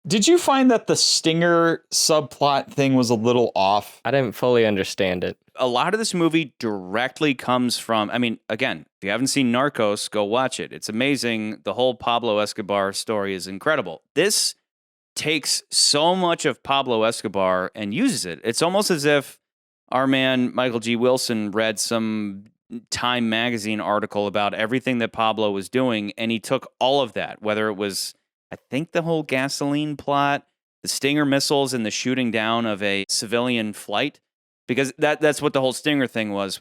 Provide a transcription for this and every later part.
Did you find that the Stinger subplot thing was a little off? I didn't fully understand it. A lot of this movie directly comes from, I mean, again, if you haven't seen Narcos, go watch it. It's amazing. The whole Pablo Escobar story is incredible. This takes so much of Pablo Escobar and uses it. It's almost as if our man Michael G. Wilson read some Time magazine article about everything that Pablo was doing, and he took all of that, whether it was, I think, the whole gasoline plot, the Stinger missiles, and the shooting down of a civilian flight. Because that's what the whole Stinger thing was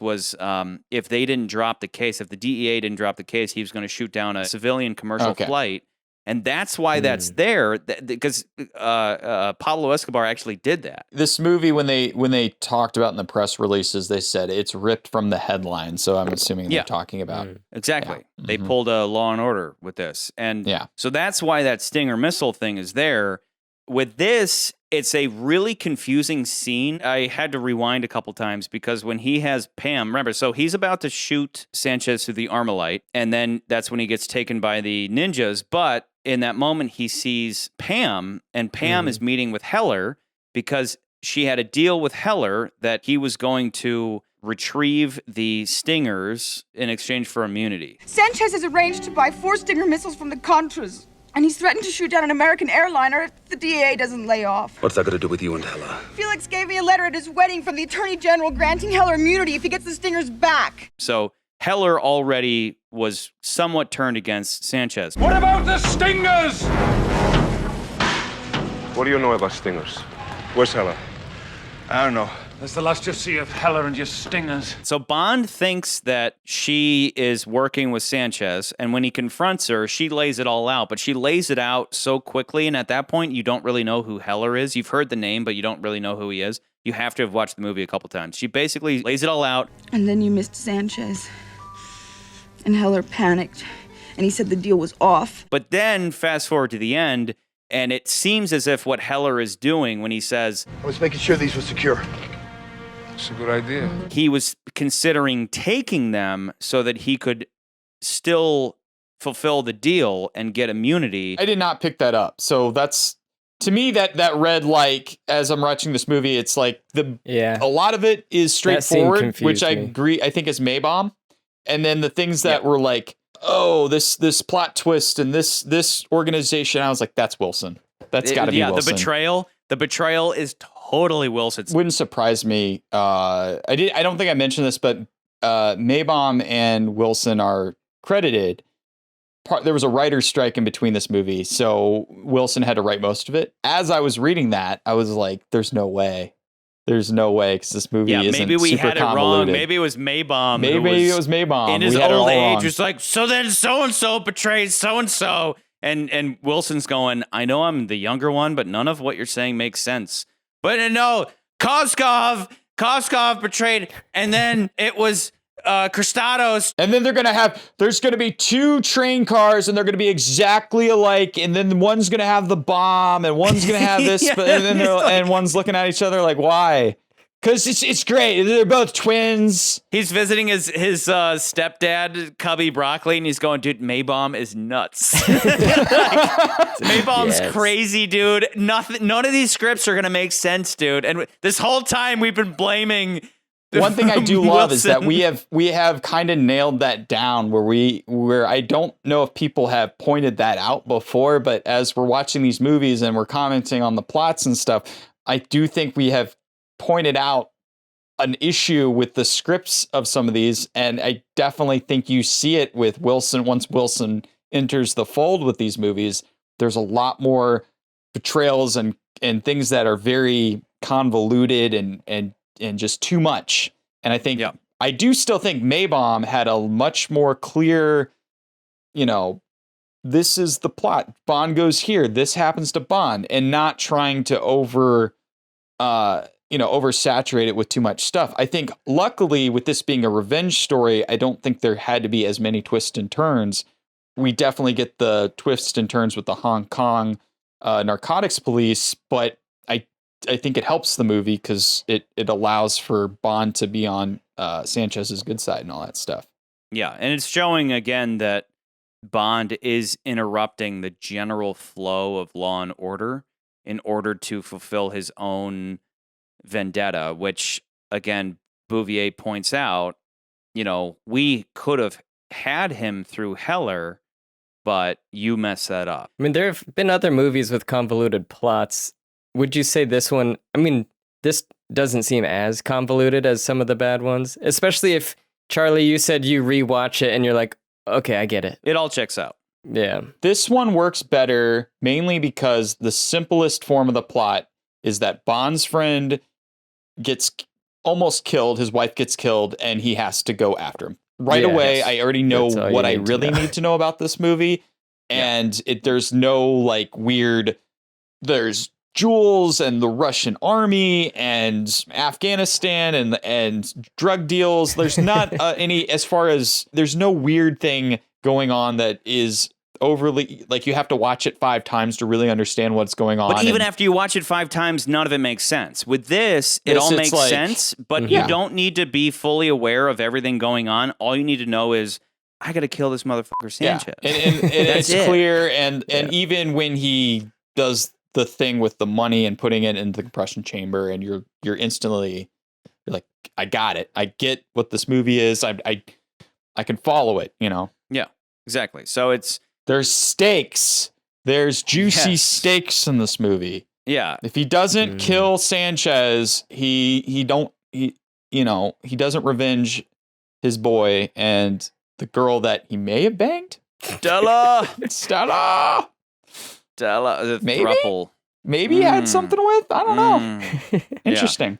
if they didn't drop the case, if the DEA didn't drop the case, he was going to shoot down a civilian commercial flight. And that's why that's there, because Pablo Escobar actually did that. This movie, when they talked about in the press releases, they said it's ripped from the headline. So I'm assuming they're talking about. Exactly. Yeah. They pulled a Law and Order with this. And so that's why that Stinger missile thing is there. With this, it's a really confusing scene. I had to rewind a couple times because when he has Pam, remember, so he's about to shoot Sanchez through the Armalite, and then that's when he gets taken by the ninjas. But in that moment, he sees Pam, and Pam is meeting with Heller because she had a deal with Heller that he was going to retrieve the Stingers in exchange for immunity. Sanchez has arranged to buy 4 Stinger missiles from the Contras. And he's threatened to shoot down an American airliner if the DEA doesn't lay off. What's that got to do with you and Heller? Felix gave me a letter at his wedding from the Attorney General granting Heller immunity if he gets the Stingers back. So Heller already was somewhat turned against Sanchez. What about the Stingers? What do you know about Stingers? Where's Heller? I don't know. That's the last you'll see of Heller and your Stingers. So Bond thinks that she is working with Sanchez, and when he confronts her, she lays it all out, but she lays it out so quickly, and at that point, you don't really know who Heller is. You've heard the name, but you don't really know who he is. You have to have watched the movie a couple times. She basically lays it all out. And then you missed Sanchez. And Heller panicked, and he said the deal was off. But then, fast forward to the end, and it seems as if what Heller is doing when he says, I was making sure these were secure. It's a good idea. He was considering taking them so that he could still fulfill the deal and get immunity. I did not pick that up. So that's, to me, that read like, as I'm watching this movie, it's like a lot of it is straightforward, which I agree, I think is Maybomb. And then the things that were like, oh, this plot twist and this organization, I was like, that's Wilson. That's got to be Wilson. The betrayal is totally Wilson's. Wouldn't surprise me. I don't think I mentioned this, but Maybomb and Wilson are credited. There was a writer's strike in between this movie, so Wilson had to write most of it. As I was reading that, I was like, "There's no way." There's no way, because this movie isn't maybe we super had it convoluted. wrong. Maybe it was Maybomb. Maybe it was Maybomb. In his old age, was like, so then so-and-so betrays so-and-so. And Wilson's going, I know I'm the younger one, but none of what you're saying makes sense. But no, Koskov betrayed, and then it was Cristados. And then there's going to be 2 train cars, and they're going to be exactly alike, and then one's going to have the bomb, and one's going to have this, and one's looking at each other like, why? Because it's great. They're both twins. He's visiting his stepdad, Cubby Broccoli, and he's going, dude, Maybomb is nuts. Maybomb's crazy, dude. None of these scripts are going to make sense, dude. And this whole time we've been blaming one thing I do love is that we have kind of nailed that down where I don't know if people have pointed that out before, but as we're watching these movies and we're commenting on the plots and stuff, I do think we have pointed out an issue with the scripts of some of these, and I definitely think you see it with Wilson. Once Wilson enters the fold with these movies, there's a lot more betrayals and things that are very convoluted and just too much. And I think I do still think Maybomb had a much more clear, this is the plot. Bond goes here. This happens to Bond, and not trying to oversaturate it with too much stuff. I think luckily with this being a revenge story, I don't think there had to be as many twists and turns. We definitely get the twists and turns with the Hong Kong narcotics police, but I think it helps the movie because it allows for Bond to be on Sanchez's good side and all that stuff. Yeah, and it's showing again that Bond is interrupting the general flow of Law and Order. in order to fulfill his own vendetta, which, again, Bouvier points out, we could have had him through Heller, but you messed that up. I mean, there have been other movies with convoluted plots. Would you say this one, this doesn't seem as convoluted as some of the bad ones, especially if, Charlie, you said you rewatch it and you're like, okay, I get it. It all checks out. Yeah. This one works better mainly because the simplest form of the plot is that Bond's friend gets almost killed, his wife gets killed, and he has to go after him. Right away, I already know what I really need to know about this movie, and there's no weird, there's jewels and the Russian army and Afghanistan and drug deals. There's not any, as far as, there's no weird thing going on that is overly, you have to watch it 5 times to really understand what's going on. But even after you watch it 5 times, none of it makes sense. With this it all makes sense, but you don't need to be fully aware of everything going on. All you need to know is, I got to kill this motherfucker Sanchez. Yeah. And it's clear, and even when he does the thing with the money and putting it in the compression chamber, and you're instantly, you're like, I got it. I get what this movie is. I can follow it, Yeah, exactly. So there's stakes. There's juicy stakes in this movie. Yeah. If he doesn't kill Sanchez, he doesn't revenge his boy and the girl that he may have banged. Stella. Maybe? Thruple. Maybe he had something with. I don't know. Interesting.